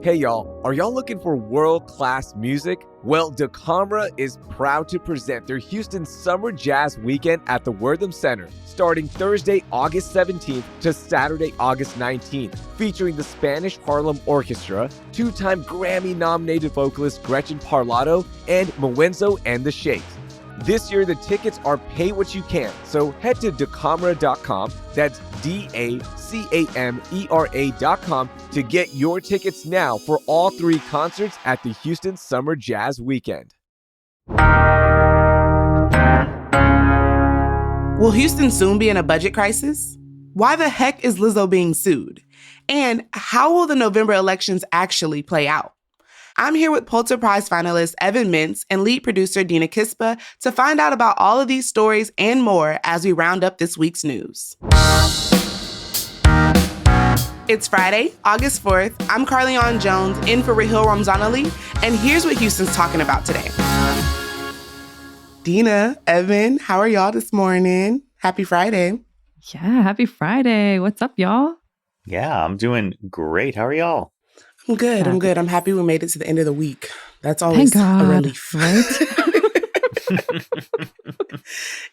Hey y'all, are y'all looking for world-class music? Well, DeCamera is proud to present their Houston Summer Jazz Weekend at the Wortham Center, starting Thursday, August 17th to Saturday, August 19th, featuring the Spanish Harlem Orchestra, two-time Grammy-nominated vocalist Gretchen Parlato, and Mwenzo and the Shakes. This year, the tickets are pay what you can, so head to DeCamera.com, that's DACAMERA.com, to get your tickets now for all three concerts at the Houston Summer Jazz Weekend. Will Houston soon be in a budget crisis? Why the heck is Lizzo being sued? And how will the November elections actually play out? I'm here with Pulitzer Prize finalist Evan Mintz and lead producer Dina Kesbeh to find out about all of these stories and more as we round up this week's news. It's Friday, August 4th. I'm Carlignon Jones, in for Rahil Ramzanali, and here's what Houston's talking about today. Dina, Evan, how are y'all this morning? Happy Friday. Yeah, happy Friday. What's up, y'all? Yeah, I'm doing great. How are y'all? I'm good. I'm happy we made it to the end of the week. That's always a relief. Right?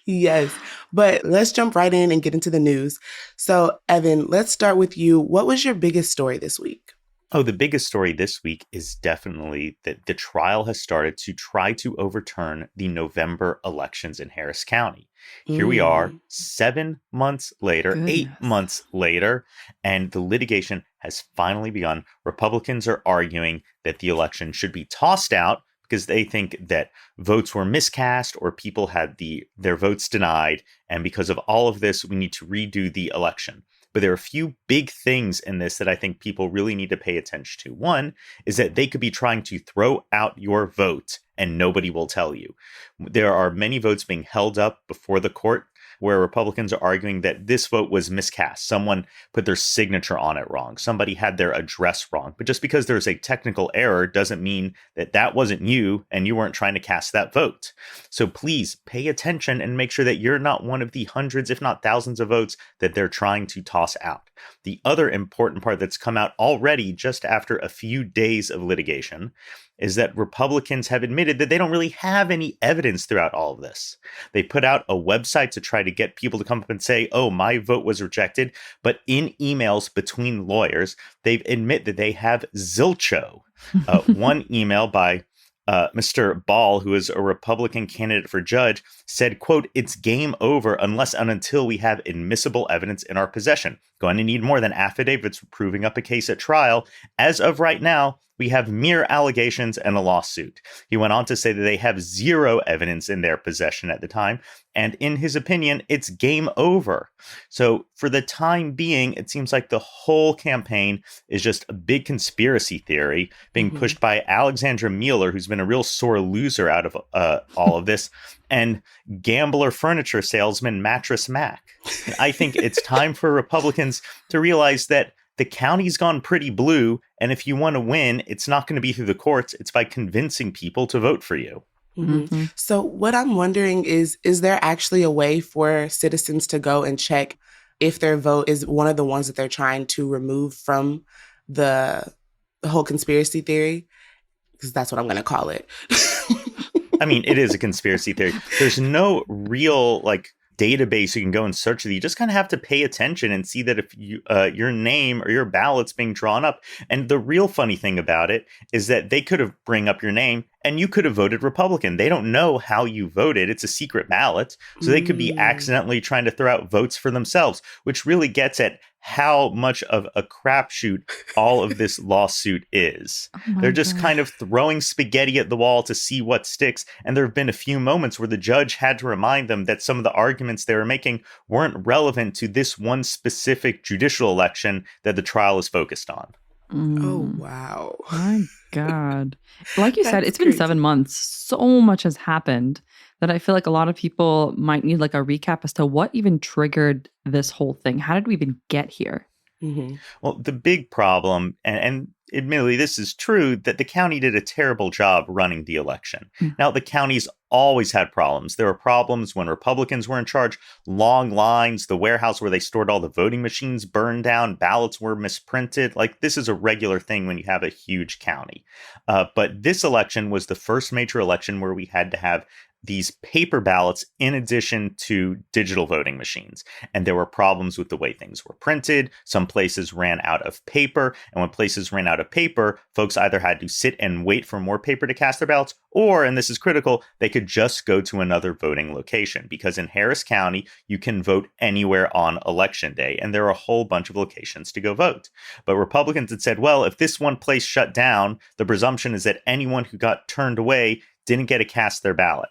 Yes. But let's jump right in and get into the news. So, Evan, let's start with you. What was your biggest story this week? Oh, the biggest story this week is definitely that the trial has started to try to overturn the November elections in Harris County. Here we are, 7 months later, 8 months later, and the litigation has finally begun. Republicans are arguing that the election should be tossed out because they think that votes were miscast or people had their votes denied. And because of all of this, we need to redo the election. But there are a few big things in this that I think people really need to pay attention to. One is that they could be trying to throw out your vote and nobody will tell you. There are many votes being held up before the court where Republicans are arguing that this vote was miscast. Someone put their signature on it wrong. Somebody had their address wrong. But just because there's a technical error doesn't mean that that wasn't you and you weren't trying to cast that vote. So please pay attention and make sure that you're not one of the hundreds, if not thousands of votes that they're trying to toss out. The other important part that's come out already just after a few days of litigation is that Republicans have admitted that they don't really have any evidence throughout all of this. They put out a website to try to get people to come up and say, oh, my vote was rejected. But in emails between lawyers, they admit that they have zilcho. One email by Mr. Ball, who is a Republican candidate for judge, said, quote, "It's game over unless and until we have admissible evidence in our possession. Going to need more than affidavits proving up a case at trial. As of right now, we have mere allegations and a lawsuit." He went on to say that they have zero evidence in their possession at the time. And in his opinion, it's game over. So for the time being, it seems like the whole campaign is just a big conspiracy theory being pushed by Alexandra Mueller, who's been a real sore loser out of all of this, and gambler furniture salesman Mattress Mac. And I think it's time for Republicans to realize that the county's gone pretty blue, and if you want to win, it's not going to be through the courts. It's by convincing people to vote for you. Mm-hmm. So what I'm wondering is there actually a way for citizens to go and check if their vote is one of the ones that they're trying to remove from the whole conspiracy theory? Because that's what I'm going to call it. I mean, it is a conspiracy theory. There's no real, database you can go and search it. You just kind of have to pay attention and see that if your name or your ballot's being drawn up. And the real funny thing about it is that they could have bring up your name and you could have voted Republican. They don't know how you voted. It's a secret ballot. So they could be accidentally trying to throw out votes for themselves, which really gets at how much of a crapshoot all of this lawsuit is. They're just kind of throwing spaghetti at the wall to see what sticks. And there have been a few moments where the judge had to remind them that some of the arguments they were making weren't relevant to this one specific judicial election that the trial is focused on. Oh, wow. My God. Like you said, it's been 7 months. So much has happened that I feel like a lot of people might need a recap as to what even triggered this whole thing. How did we even get here? Well, the big problem, and admittedly, this is true, that the county did a terrible job running the election. Mm. Now, the county's always had problems. There were problems when Republicans were in charge, long lines, the warehouse where they stored all the voting machines burned down, ballots were misprinted. Like, this is a regular thing when you have a huge county. But this election was the first major election where we had to have these paper ballots in addition to digital voting machines. And there were problems with the way things were printed. Some places ran out of paper. And when places ran out of paper, folks either had to sit and wait for more paper to cast their ballots, or, and this is critical, they could just go to another voting location. Because in Harris County, you can vote anywhere on election day. And there are a whole bunch of locations to go vote. But Republicans had said, well, if this one place shut down, the presumption is that anyone who got turned away didn't get to cast their ballot.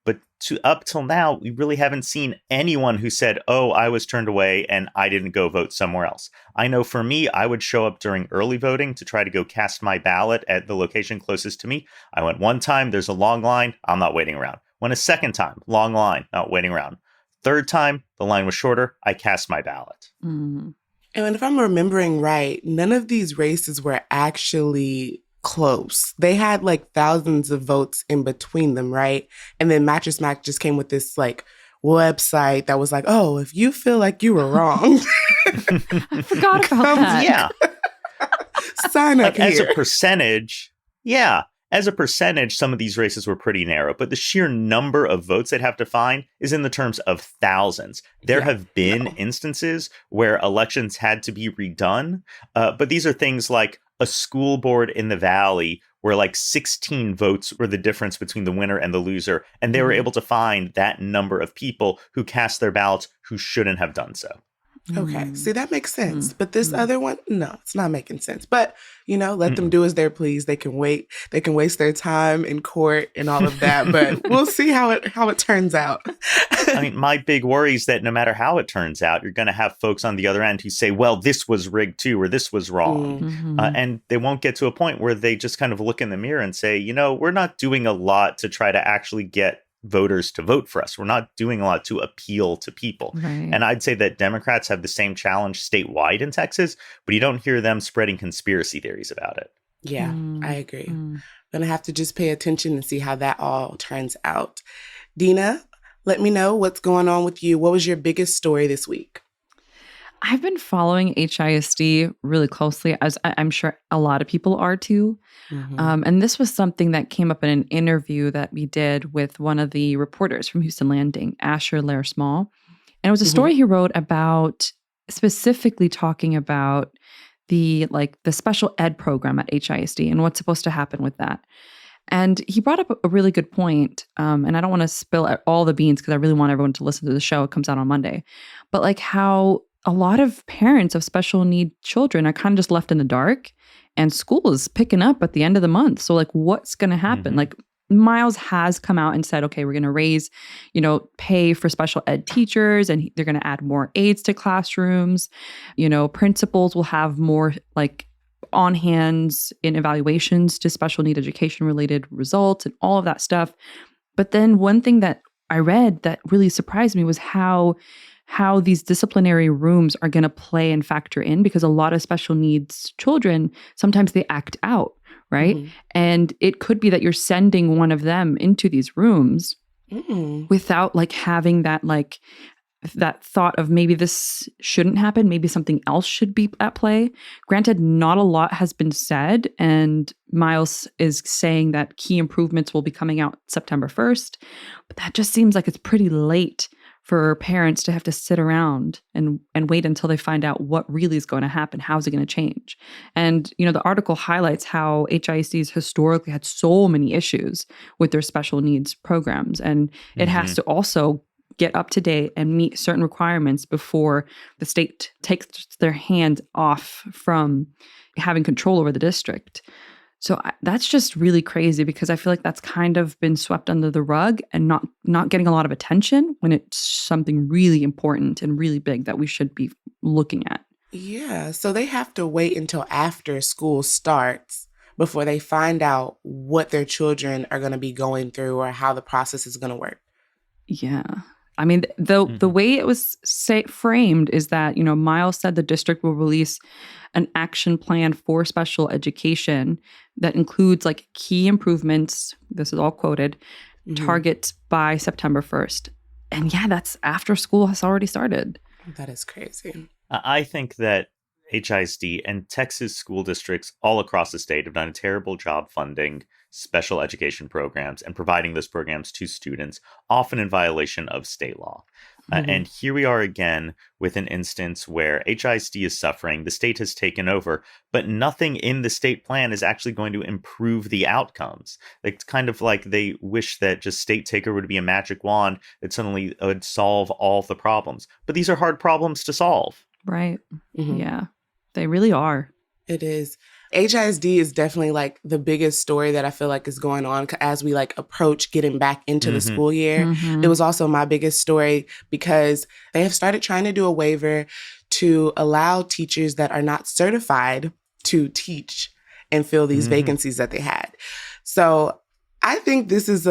But up till now, we really haven't seen anyone who said, oh, I was turned away and I didn't go vote somewhere else. I know for me, I would show up during early voting to try to go cast my ballot at the location closest to me. I went one time, there's a long line, I'm not waiting around. Went a second time, long line, not waiting around. Third time, the line was shorter, I cast my ballot. And if I'm remembering right, none of these races were actually close. They had like thousands of votes in between them, right? And then Mattress Mac just came with this like website that was like, oh, if you feel like you were wrong. I forgot about that. Yeah. Sign up like, here. As a percentage, some of these races were pretty narrow, but the sheer number of votes they'd have to find is in the terms of thousands. There have been instances where elections had to be redone, but these are things like a school board in the Valley where like 16 votes were the difference between the winner and the loser, and they were able to find that number of people who cast their ballots who shouldn't have done so. Okay. See, that makes sense. But this other one, no, it's not making sense. But, you know, let them do as they please. They can wait. They can waste their time in court and all of that. But we'll see how it turns out. I mean, my big worry is that no matter how it turns out, you're going to have folks on the other end who say, well, this was rigged too, or this was wrong. And they won't get to a point where they just kind of look in the mirror and say, you know, we're not doing a lot to try to actually get voters to vote for us. We're not doing a lot to appeal to people. Right. And I'd say that Democrats have the same challenge statewide in Texas, but you don't hear them spreading conspiracy theories about it. Yeah, I agree. Gonna have to just pay attention and see how that all turns out. Dina, let me know what's going on with you. What was your biggest story this week? I've been following HISD really closely, as I'm sure a lot of people are too. And this was something that came up in an interview that we did with one of the reporters from Houston Landing, Asher Lair Small. And it was a story he wrote about specifically talking about the special ed program at HISD and what's supposed to happen with that. And he brought up a really good point. And I don't want to spill all the beans because I really want everyone to listen to the show. It comes out on Monday. But like how a lot of parents of special need children are kind of just left in the dark, and school is picking up at the end of the month. So like, what's going to happen? Like Miles has come out and said, okay, we're going to raise, pay for special ed teachers, and they're going to add more aides to classrooms. Principals will have more like on hands in evaluations to special need education related results and all of that stuff. But then one thing that I read that really surprised me was how these disciplinary rooms are going to play and factor in, because a lot of special needs children, sometimes they act out, right? And it could be that you're sending one of them into these rooms without like having that thought of maybe this shouldn't happen, maybe something else should be at play. Granted, not a lot has been said, and Miles is saying that key improvements will be coming out September 1st, but that just seems like it's pretty late for parents to have to sit around and wait until they find out what really is going to happen. How's it going to change? And, the article highlights how HISDs historically had so many issues with their special needs programs. And it has to also get up to date and meet certain requirements before the state takes their hand off from having control over the district. So that's just really crazy, because I feel like that's kind of been swept under the rug and not getting a lot of attention when it's something really important and really big that we should be looking at. Yeah, so they have to wait until after school starts before they find out what their children are going to be going through or how the process is going to work. Yeah. I mean, the way it was framed is that, Miles said the district will release an action plan for special education that includes like key improvements. This is all quoted, targets by September 1st. And yeah, that's after school has already started. That is crazy. I think that HISD and Texas school districts all across the state have done a terrible job funding special education programs and providing those programs to students, often in violation of state law. And here we are again with an instance where HISD is suffering, the state has taken over, but nothing in the state plan is actually going to improve the outcomes. It's kind of like they wish that just state takeover would be a magic wand that suddenly would solve all the problems. But these are hard problems to solve. Right. Yeah, they really are. It is. HISD is definitely like the biggest story that I feel like is going on as we like approach getting back into the school year. It was also my biggest story because they have started trying to do a waiver to allow teachers that are not certified to teach and fill these vacancies that they had. So I think this is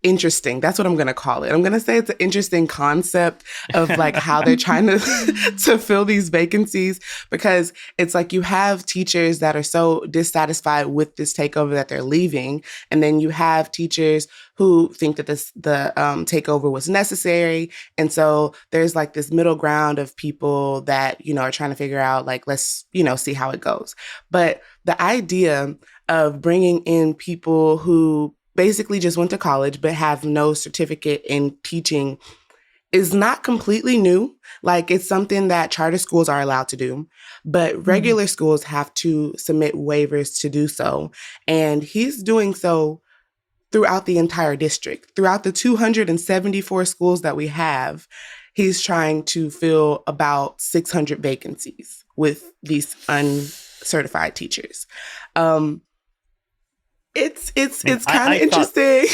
interesting. That's what I'm going to call it. I'm going to say it's an interesting concept of like how they're trying to fill these vacancies, because it's like you have teachers that are so dissatisfied with this takeover that they're leaving. And then you have teachers who think that the takeover was necessary. And so there's like this middle ground of people that, are trying to figure out like, let's, see how it goes. But the idea of bringing in people who basically just went to college but have no certificate in teaching is not completely new. Like, it's something that charter schools are allowed to do, but regular schools have to submit waivers to do so. And he's doing so throughout the entire district. Throughout the 274 schools that we have, he's trying to fill about 600 vacancies with these uncertified teachers. It's kind of interesting.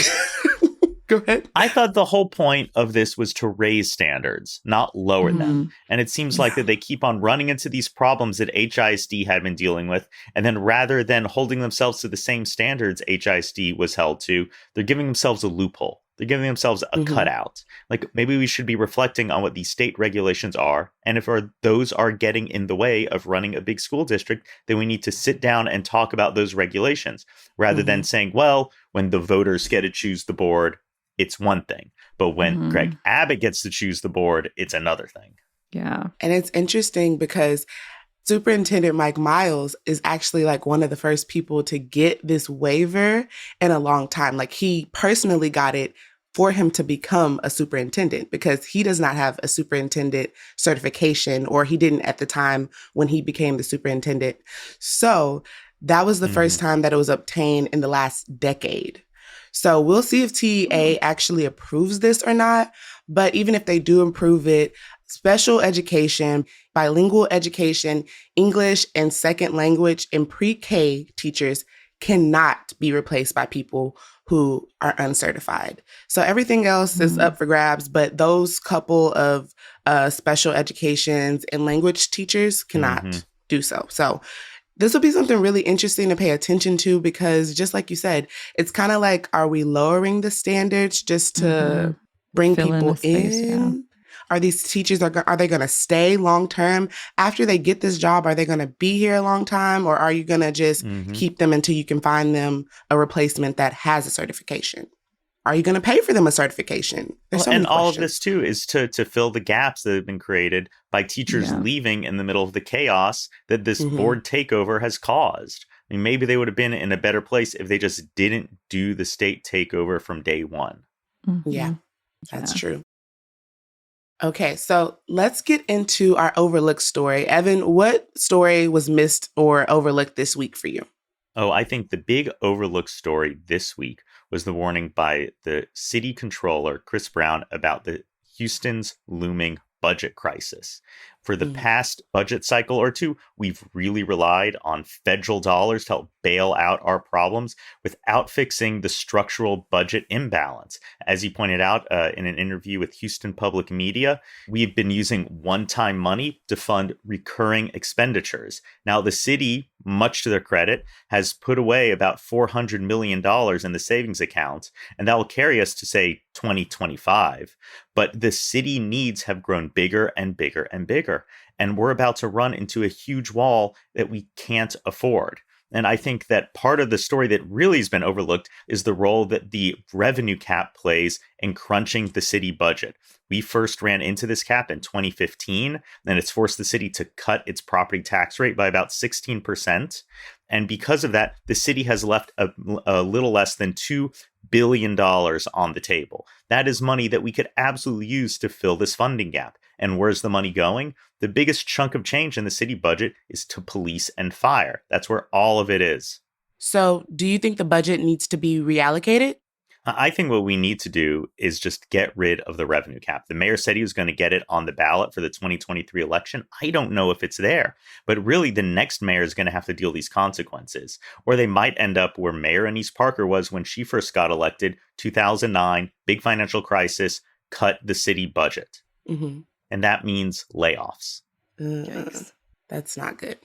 Go ahead. I thought the whole point of this was to raise standards, not lower them. And it seems like that they keep on running into these problems that HISD had been dealing with. And then rather than holding themselves to the same standards HISD was held to, they're giving themselves a loophole. They're giving themselves a cutout. Like, maybe we should be reflecting on what these state regulations are. And if those are getting in the way of running a big school district, then we need to sit down and talk about those regulations rather than saying, well, when the voters get to choose the board, it's one thing. But when Greg Abbott gets to choose the board, it's another thing. Yeah. And it's interesting because Superintendent Mike Miles is actually like one of the first people to get this waiver in a long time. Like, he personally got it for him to become a superintendent because he does not have a superintendent certification, or he didn't at the time when he became the superintendent. So that was the first time that it was obtained in the last decade. So we'll see if TEA actually approves this or not. But even if they do approve it, special education, bilingual education, English and second language, and pre-K teachers cannot be replaced by people who are uncertified. So everything else is up for grabs, but those couple of special educations and language teachers cannot do so. So this will be something really interesting to pay attention to, because just like you said, it's kind of like, are we lowering the standards just to bring Fill people in? Space, yeah. Are these teachers, are they going to stay long term? After they get this job, are they going to be here a long time? Or are you going to just keep them until you can find them a replacement that has a certification? Are you going to pay for them a certification? There's so many all questions. of this, too, is to fill the gaps that have been created by teachers leaving in the middle of the chaos that this board takeover has caused. I mean, maybe they would have been in a better place if they just didn't do the state takeover from day one. Yeah, that's true. Okay, so let's get into our overlooked story. Evan, what story was missed or overlooked this week for you? Oh, I think the big overlooked story this week was the warning by the city controller, Chris Brown, about the Houston's looming budget crisis. For the past budget cycle or two, we've really relied on federal dollars to help bail out our problems without fixing the structural budget imbalance. As he pointed out in an interview with Houston Public Media, we've been using one-time money to fund recurring expenditures. Now, the city, much to their credit, has put away about $400 million in the savings account, and that will carry us to, say, 2025. But the city needs have grown bigger and bigger and bigger, and we're about to run into a huge wall that we can't afford. And I think that part of the story that really has been overlooked is the role that the revenue cap plays in crunching the city budget. We first ran into this cap in 2015, and it's forced the city to cut its property tax rate by about 16%. And because of that, the city has left a little less than $2 billion on the table. That is money that we could absolutely use to fill this funding gap. And where's the money going? The biggest chunk of change in the city budget is to police and fire. That's where all of it is. So do you think the budget needs to be reallocated? I think what we need to do is just get rid of the revenue cap. The mayor said he was going to get it on the ballot for the 2023 election. I don't know if it's there, but really the next mayor is going to have to deal these consequences. Or they might end up where Mayor Anise Parker was when she first got elected, 2009, big financial crisis, cut the city budget. Mm-hmm. And that means layoffs. That's not good.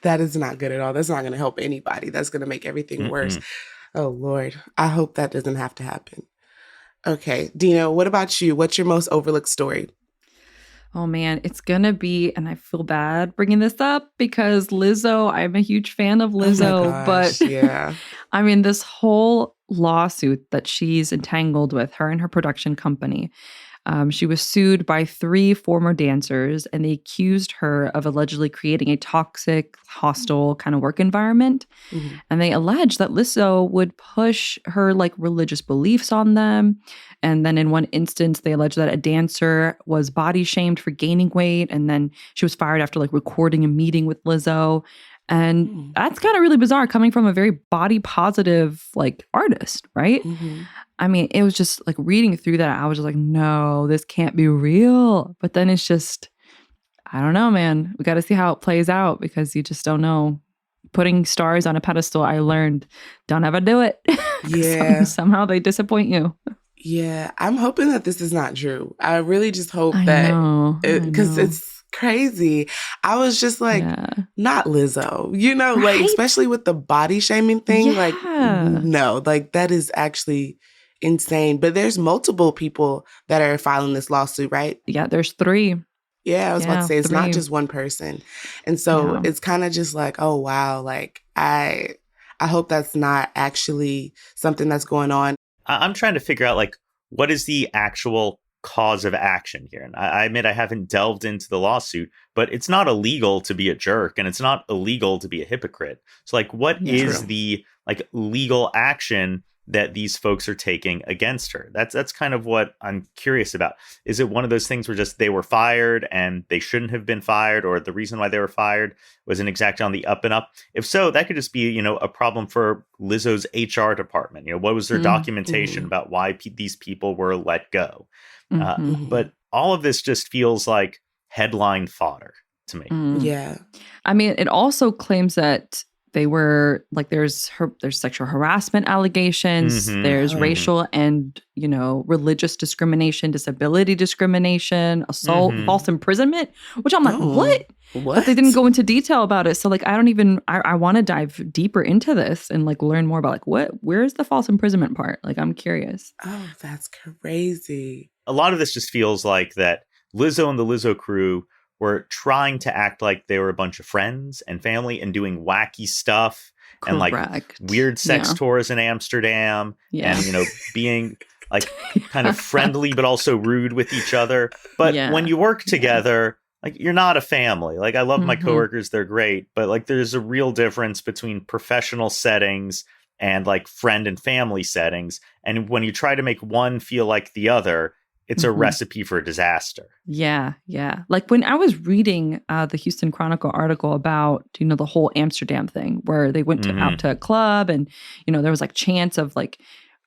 That is not good at all. That's not going to help anybody. That's going to make everything worse. Oh, Lord. I hope that doesn't have to happen. Okay. Dina, what about you? What's your most overlooked story? Oh, man, it's going to be, and I feel bad bringing this up because Lizzo, I'm a huge fan of Lizzo, but yeah. I mean, this whole lawsuit that she's entangled with, her and her production company. She was sued by 3 former dancers, and they accused her of allegedly creating a toxic, hostile kind of work environment. Mm-hmm. And they alleged that Lizzo would push her like religious beliefs on them. And then in one instance, they alleged that a dancer was body shamed for gaining weight. And then she was fired after like recording a meeting with Lizzo. And that's kind of really bizarre coming from a very body positive like artist, right? Mm-hmm. I mean, it was just like reading through that, I was just like, no, this can't be real. But then it's just, I don't know, man. We got to see how it plays out because you just don't know. Putting stars on a pedestal, I learned, don't ever do it. Yeah. Somehow they disappoint you. Yeah. I'm hoping that this is not true. I really just hope that, because it's crazy. I was just like, not Lizzo, you know, right? Like, especially with the body shaming thing. Like, no, like that is actually insane. But there's multiple people that are filing this lawsuit, right? Yeah, there's 3. Yeah, I was about to say, it's 3. Not just one person. And so it's kind of just like, oh, wow. Like, I hope that's not actually something that's going on. I'm trying to figure out, like, what is the actual cause of action here? And I admit I haven't delved into the lawsuit, but it's not illegal to be a jerk and it's not illegal to be a hypocrite. So, like, what is the, like, legal action that these folks are taking against her? That's kind of what I'm curious about. Is it one of those things where just they were fired and they shouldn't have been fired, or the reason why they were fired wasn't exactly on the up and up? If so, that could just be, you know, a problem for Lizzo's HR department. You know, what was their documentation about why these people were let go? But all of this just feels like headline fodder to me. Yeah. I mean, it also claims that they were like, there's sexual harassment allegations, there's racial and, you know, religious discrimination, disability discrimination, assault, false imprisonment, which I'm like, what? But they didn't go into detail about it. So like, I want to dive deeper into this and like learn more about like, where's the false imprisonment part? Like, I'm curious. Oh, that's crazy. A lot of this just feels like that Lizzo and the Lizzo crew were trying to act like they were a bunch of friends and family and doing wacky stuff and like weird sex tours in Amsterdam and, you know, being like kind of friendly, but also rude with each other. But when you work together, like, you're not a family. Like, I love my coworkers. They're great. But like, there's a real difference between professional settings and like friend and family settings. And when you try to make one feel like the other, it's a recipe for disaster. Yeah, yeah. Like when I was reading the Houston Chronicle article about, you know, the whole Amsterdam thing where they went out to a club and, you know, there was like chants of like,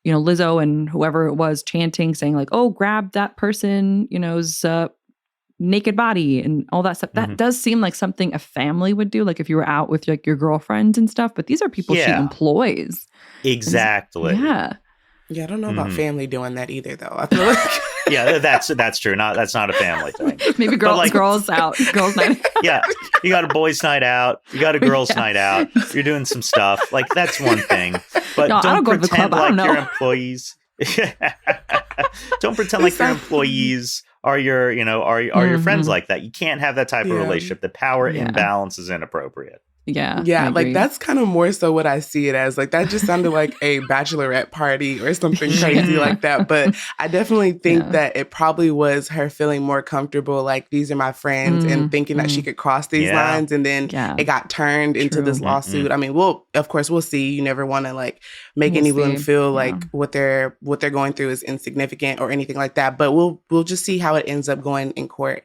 you know, Lizzo and whoever it was chanting, saying like, oh, grab that person, you know's naked body and all that stuff. That does seem like something a family would do, like if you were out with like your girlfriends and stuff. But these are people she employs. Exactly. Yeah. Yeah, I don't know about family doing that either, though. I feel like yeah, that's true. That's not a family thing. Maybe girls out, girls night. Yeah, you got a boys' night out, you got a girls' night out. You're doing some stuff like that's one thing. But no, don't go to the club. like your employees. Don't pretend like your employees are your your friends like that. You can't have that type of relationship. The power imbalance is inappropriate. Yeah, like that's kind of more so what I see it as. Like that just sounded like a bachelorette party or something crazy like that. But I definitely think that it probably was her feeling more comfortable, like these are my friends, and thinking that she could cross these lines, and then it got turned into this lawsuit. I mean, of course we'll see. You never want to like make anyone feel like what they're going through is insignificant or anything like that. But we'll just see how it ends up going in court.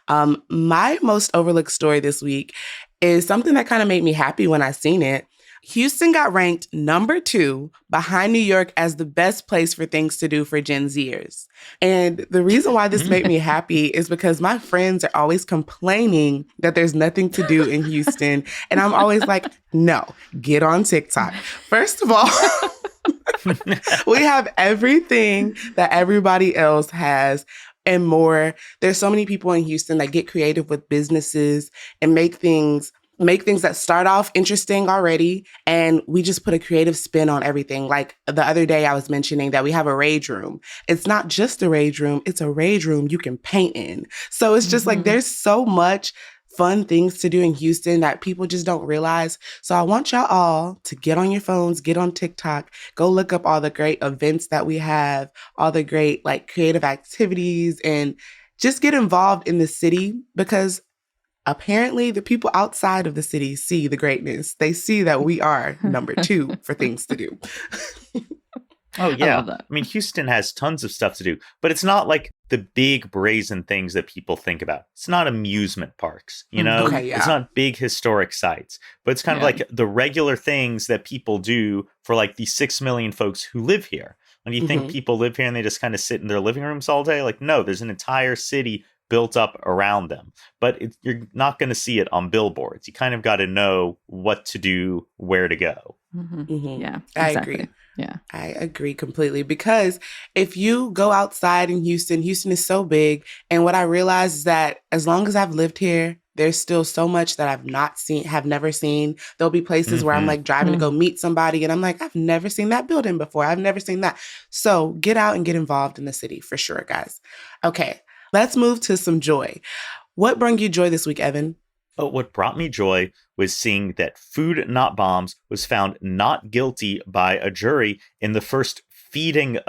My most overlooked story this week is something that kind of made me happy when I seen it. Houston got ranked number 2 behind New York as the best place for things to do for Gen Zers. And the reason why this made me happy is because my friends are always complaining that there's nothing to do in Houston. And I'm always like, no, get on TikTok. First of all, we have everything that everybody else has and more. There's so many people in Houston that get creative with businesses and make things that start off interesting already. And we just put a creative spin on everything. Like the other day I was mentioning that we have a rage room. It's not just a rage room. It's a rage room you can paint in. So it's just like, there's so much fun things to do in Houston that people just don't realize. So I want y'all all to get on your phones, get on TikTok, go look up all the great events that we have, all the great like creative activities, and just get involved in the city, because apparently the people outside of the city see the greatness. They see that we are number 2 for things to do. Oh, yeah. I mean, Houston has tons of stuff to do, but it's not like the big brazen things that people think about. It's not amusement parks, you know? It's not big historic sites, but it's kind of like the regular things that people do for like the 6 million folks who live here. When you think people live here and they just kind of sit in their living rooms all day, like, no, there's an entire city built up around them, but you're not going to see it on billboards. You kind of got to know what to do, where to go. Yeah, exactly. I agree. Yeah, I agree completely, because if you go outside in Houston is so big. And what I realized is that as long as I've lived here, there's still so much that have never seen. There'll be places where I'm like driving to go meet somebody and I'm like, I've never seen that building before. I've never seen that. So get out and get involved in the city for sure, guys. Okay, let's move to some joy. What brought you joy this week, Evan? Oh, what brought me joy was seeing that Food Not Bombs was found not guilty by a jury in the first feeding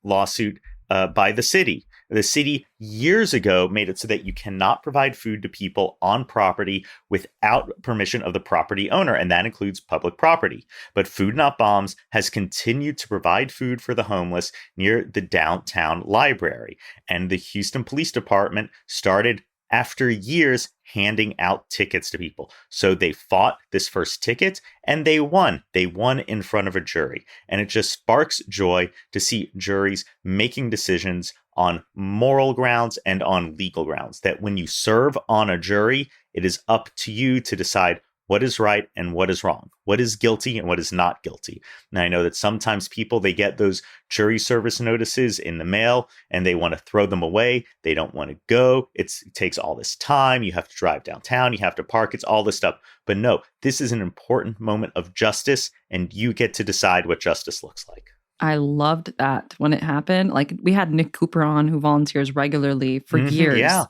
lawsuit by the city. The city years ago made it so that you cannot provide food to people on property without permission of the property owner, and that includes public property. But Food Not Bombs has continued to provide food for the homeless near the downtown library. And the Houston Police Department started, after years, handing out tickets to people. So they fought this first ticket and they won. They won in front of a jury. And it just sparks joy to see juries making decisions on moral grounds and on legal grounds. That when you serve on a jury, it is up to you to decide what is right and what is wrong, what is guilty and what is not guilty. And I know that sometimes people, they get those jury service notices in the mail and they want to throw them away. They don't want to go. It takes all this time. You have to drive downtown. You have to park. It's all this stuff. But no, this is an important moment of justice, and you get to decide what justice looks like. I loved that when it happened. Like, we had Nick Cooper on, who volunteers regularly for years. Yeah.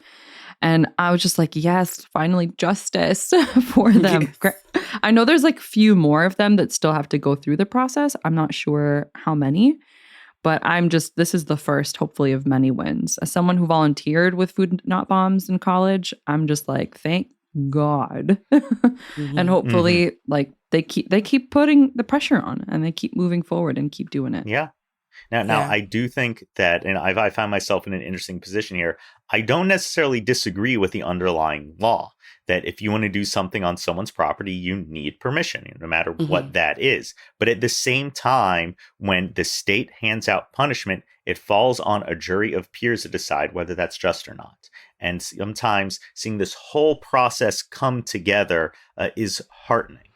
And I was just like, yes, finally justice for them. Yes. I know there's like few more of them that still have to go through the process. I'm not sure how many, but this is the first, hopefully, of many wins. As someone who volunteered with Food Not Bombs in college, I'm just like, thank God. And hopefully like they keep putting the pressure on, and they keep moving forward and keep doing it. Yeah. Now, I do think that, and I find myself in an interesting position here. I don't necessarily disagree with the underlying law that if you want to do something on someone's property, you need permission, no matter what that is. But at the same time, when the state hands out punishment, it falls on a jury of peers to decide whether that's just or not. And sometimes seeing this whole process come together is heartening.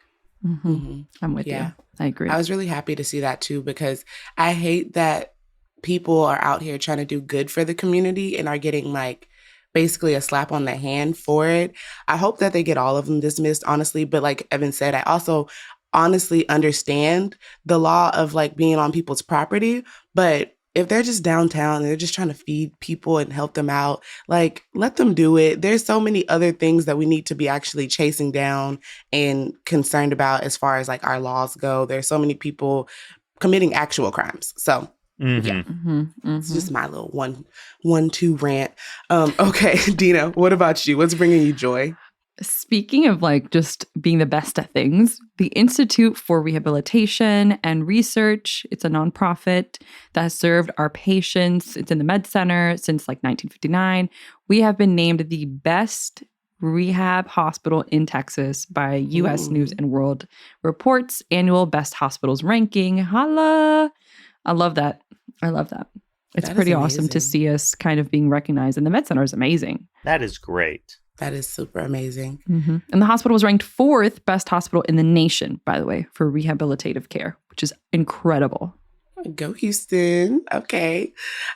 I'm with you. I agree. I was really happy to see that too, because I hate that people are out here trying to do good for the community and are getting like basically a slap on the hand for it. I hope that they get all of them dismissed, honestly. But like Evan said, I also honestly understand the law of like being on people's property. But if they're just downtown and they're just trying to feed people and help them out, like, let them do it. There's so many other things that we need to be actually chasing down and concerned about as far as like our laws go. There's so many people committing actual crimes. So it's just my little 1-2 rant. Okay, Dina, what about you? What's bringing you joy? Speaking of like just being the best at things, the Institute for Rehabilitation and Research, it's a nonprofit that has served our patients. It's in the Med Center since like 1959. We have been named the best rehab hospital in Texas by U.S. News and World Report's annual Best Hospitals ranking. Holla! I love that. It's pretty awesome to see us kind of being recognized. And the Med Center is amazing. That is great. That is super amazing. And the hospital was ranked 4th best hospital in the nation, by the way, for rehabilitative care, which is incredible. Go Houston. Okay.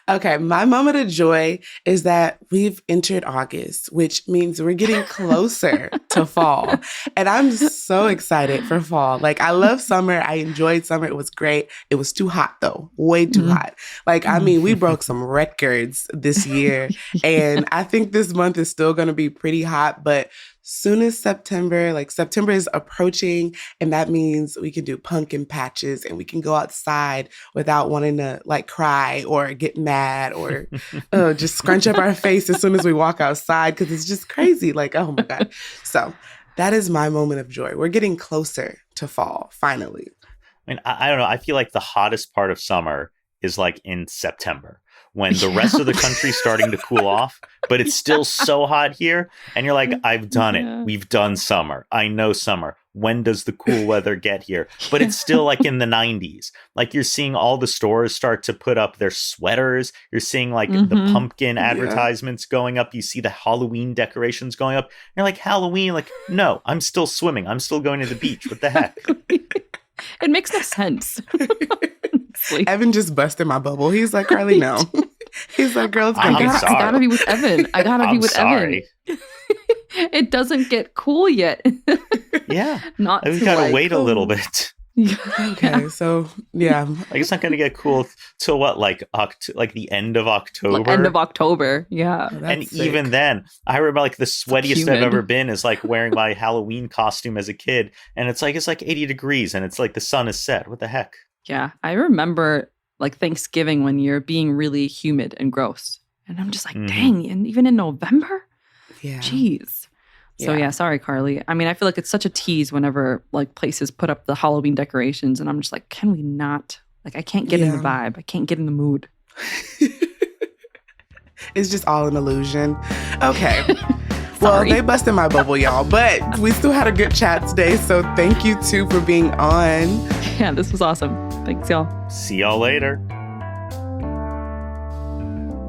My moment of joy is that we've entered August, which means we're getting closer to fall. And I'm so excited for fall. Like, I love summer. I enjoyed summer. It was great. It was too hot, though. Way too hot. Like, I mean, we broke some records this year. And I think this month is still going to be pretty hot. But soon as September is approaching, and that means we can do pumpkin patches and we can go outside without wanting to like cry or get mad or just scrunch up our face as soon as we walk outside, because it's just crazy. Like, oh my God. So that is my moment of joy. We're getting closer to fall, finally. I mean, I don't know. I feel like the hottest part of summer is like in September, when the rest of the country's starting to cool off, but it's still so hot here. And you're like, I've done it. We've done summer. I know summer. When does the cool weather get here? But it's still like in the 90s. Like, you're seeing all the stores start to put up their sweaters. You're seeing like the pumpkin advertisements going up. You see the Halloween decorations going up. You're like, Halloween? Like, no, I'm still swimming. I'm still going to the beach. What the heck? It makes no sense. Evan just busted my bubble. He's like, Carly, no. He's like, girl, it's gonna I gotta be with Evan. Evan. It doesn't get cool yet. Yeah. We gotta wait a little bit. Okay, so yeah. Like, it's not gonna get cool till what, like the end of October? Like end of October, yeah. And sick. Even then, I remember like the sweatiest I've ever been is like wearing my Halloween costume as a kid, and it's like 80 degrees, and it's like the sun is set. What the heck? Yeah, I remember like Thanksgiving one year being really humid and gross. And I'm just like, dang, and even in November? Yeah. Jeez. So yeah, sorry, Carly. I mean, I feel like it's such a tease whenever like places put up the Halloween decorations, and I'm just like, can we not? Like, I can't get in the vibe. I can't get in the mood. It's just all an illusion. Okay. Well, they busted my bubble, y'all, but we still had a good chat today. So thank you too for being on. Yeah, this was awesome. Thanks, y'all. See y'all later.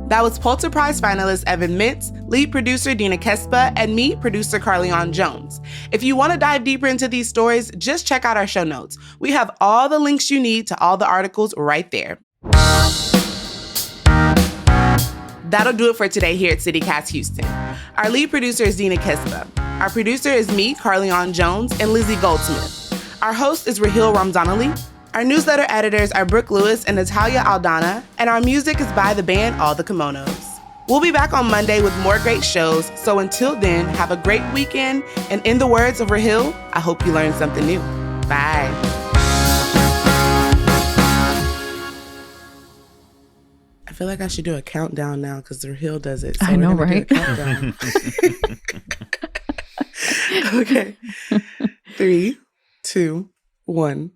That was Pulitzer Prize finalist Evan Mintz, lead producer Dina Kesbeh, and me, producer Carlignon Jones. If you want to dive deeper into these stories, just check out our show notes. We have all the links you need to all the articles right there. That'll do it for today here at CityCast Houston. Our lead producer is Dina Kesbeh. Our producer is me, Carlignon Jones, and Lizzie Goldsmith. Our host is Raheel Ramzanali. Our newsletter editors are Brooke Lewis and Natalia Aldana, and our music is by the band All the Kimonos. We'll be back on Monday with more great shows, so until then, have a great weekend, and in the words of Raheel, I hope you learned something new. Bye. I feel like I should do a countdown now because Raheel does it. So I know, right? Okay. 3, 2, 1.